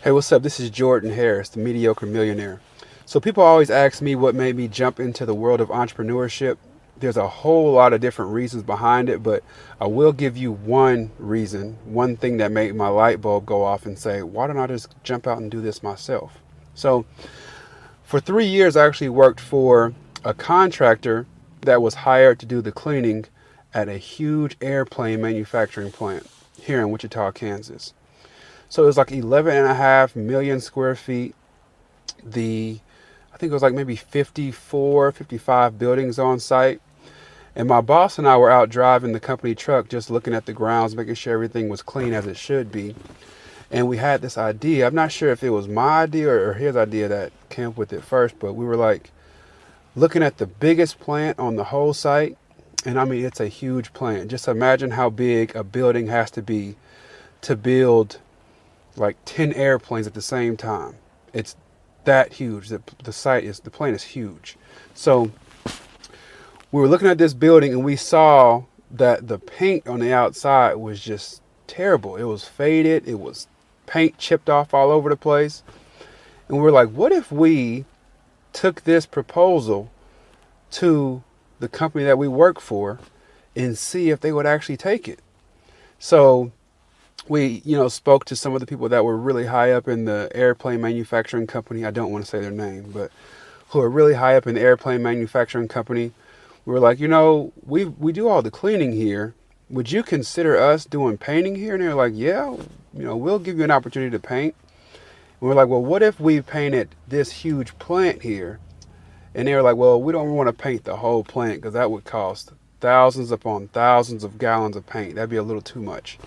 Hey, what's up? This is Jordan Harris, the mediocre millionaire. So, people always ask me what made me jump into the world of entrepreneurship. There's a whole lot of different reasons behind it, but I will give you one reason, one thing that made my light bulb go off and say, why don't I just jump out and do this myself? So, for 3 years, I actually worked for a contractor that was hired to do the cleaning at a huge airplane manufacturing plant here in Wichita, Kansas. So it was like 11.5 million square feet. I think it was like maybe 54, 55 buildings on site. And my boss and I were out driving the company truck, just looking at the grounds, making sure everything was clean as it should be. And we had this idea. I'm not sure if it was my idea or his idea that came up with it first, but we were like looking at the biggest plant on the whole site. And I mean, it's a huge plant. Just imagine how big a building has to be to build like 10 airplanes at the same time. It's that huge. The plane is huge. So we were looking at this building and we saw that the paint on the outside was just terrible. It was faded. It was paint chipped off all over the place. And we were like, what if we took this proposal to the company that we work for and see if they would actually take it? So we, spoke to some of the people that were really high up in the airplane manufacturing company. I don't want to say their name, but who are really high up in the airplane manufacturing company. We were like, we do all the cleaning here. Would you consider us doing painting here? And they were like, yeah, we'll give you an opportunity to paint. And we're like, well, what if we painted this huge plant here? And they were like, well, we don't want to paint the whole plant because that would cost thousands upon thousands of gallons of paint. That'd be a little too much.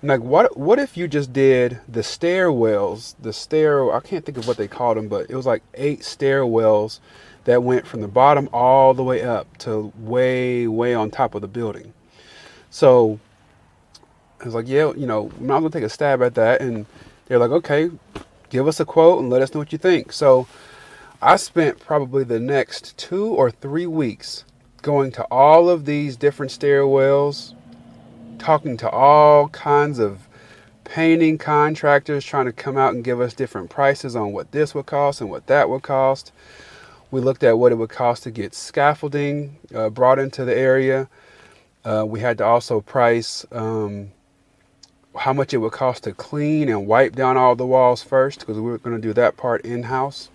Like, what if you just did the stairwells, I can't think of what they called them, but it was like 8 stairwells that went from the bottom all the way up to way, way on top of the building. So I was like, yeah, I'm not going to take a stab at that. And they're like, okay, give us a quote and let us know what you think. So I spent probably the next 2 or 3 weeks going to all of these different stairwells, talking to all kinds of painting contractors, trying to come out and give us different prices on what this would cost and what that would cost. We looked at what it would cost to get scaffolding brought into the area. We had to also price how much it would cost to clean and wipe down all the walls first, because we were going to do that part in-house.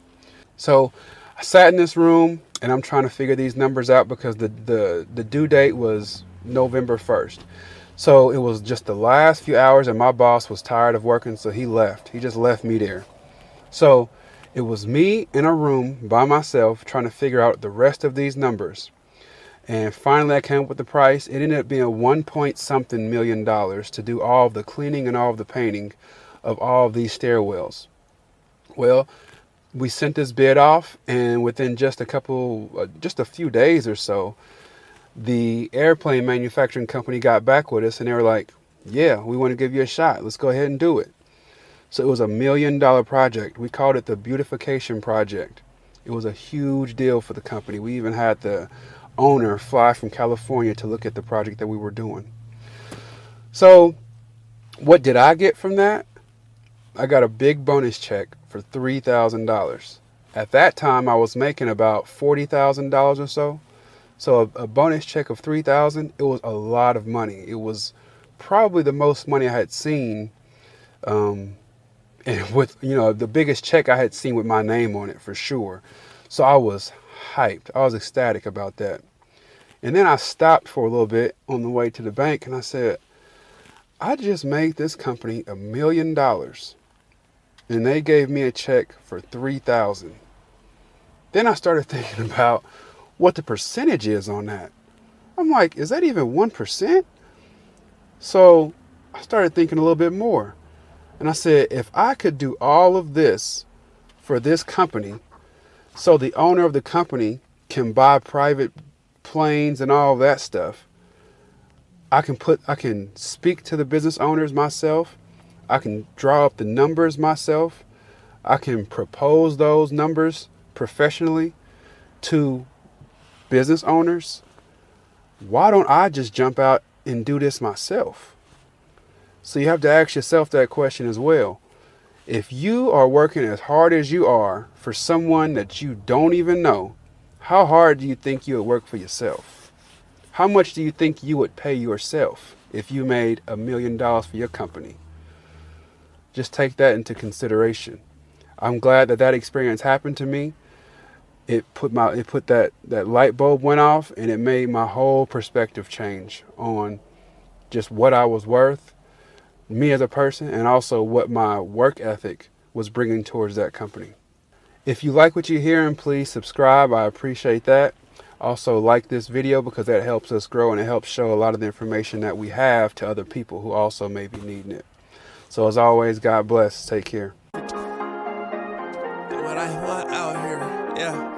So I sat in this room and I'm trying to figure these numbers out because the due date was November 1st. So it was just the last few hours and my boss was tired of working, so he left. He just left me there. So it was me in a room by myself trying to figure out the rest of these numbers. And finally I came up with the price. It ended up being 1 point something million dollars to do all of the cleaning and all of the painting of all of these stairwells. Well, we sent this bid off, and within just a few days or so, the airplane manufacturing company got back with us and they were like, yeah, we want to give you a shot. Let's go ahead and do it. So it was $1 million project. We called it the Beautification Project. It was a huge deal for the company. We even had the owner fly from California to look at the project that we were doing. So what did I get from that? I got a big bonus check for $3,000. At that time, I was making about $40,000 or so. So a bonus check of $3,000, it was a lot of money. It was probably the most money I had seen, and with the biggest check I had seen with my name on it for sure. So I was hyped. I was ecstatic about that. And then I stopped for a little bit on the way to the bank and I said, I just made this company $1 million, and they gave me a check for $3,000. Then I started thinking about what the percentage is on that. I'm like, is that even 1%? So I started thinking a little bit more. And I said, if I could do all of this for this company, so the owner of the company can buy private planes and all of that stuff, I can speak to the business owners myself. I can draw up the numbers myself. I can propose those numbers professionally to business owners. Why don't I just jump out and do this myself? So you have to ask yourself that question as well. If you are working as hard as you are for someone that you don't even know, how hard do you think you would work for yourself? How much do you think you would pay yourself if you made $1 million for your company? Just take that into consideration. I'm glad that experience happened to me. It put that light bulb went off, and it made my whole perspective change on just what I was worth, me as a person, and also what my work ethic was bringing towards that company. If you like what you're hearing, please subscribe. I appreciate that. Also like this video because that helps us grow and it helps show a lot of the information that we have to other people who also may be needing it. So as always, God bless. Take care. What I want out here, yeah.